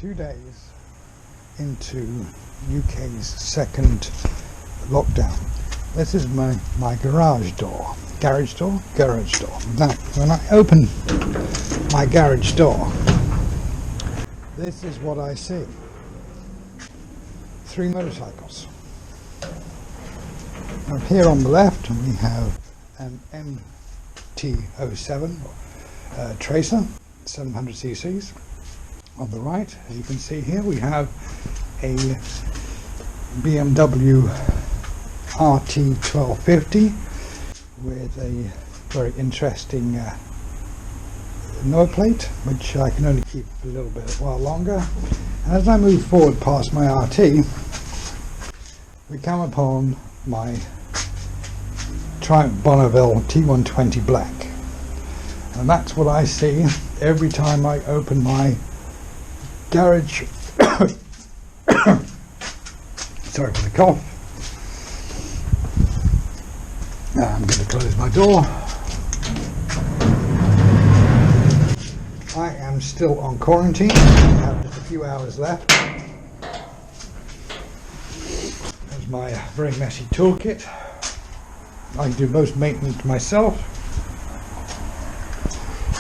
2 days into UK's second lockdown. This is my garage door. Garage door? Garage door. Now, when I open my garage door, this is what I see. 3 motorcycles. Up here on the left we have an MT-07 Tracer, 700 cc's. On the right, as you can see here, we have a BMW RT1250 with a very interesting number plate, which I can only keep a little bit while longer. And as I move forward past my RT, we come upon my Bonneville T120 Black, and that's what I see every time I open my garage. Sorry for the cough. Now I'm going to close my door. I am still on quarantine. I have just a few hours left. There's my very messy toolkit. I do most maintenance myself.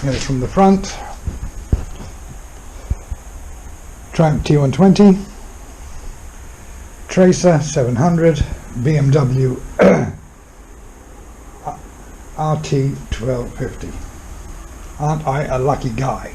Here's from the front. Triumph T120, Tracer 700, BMW RT1250. Aren't I a lucky guy?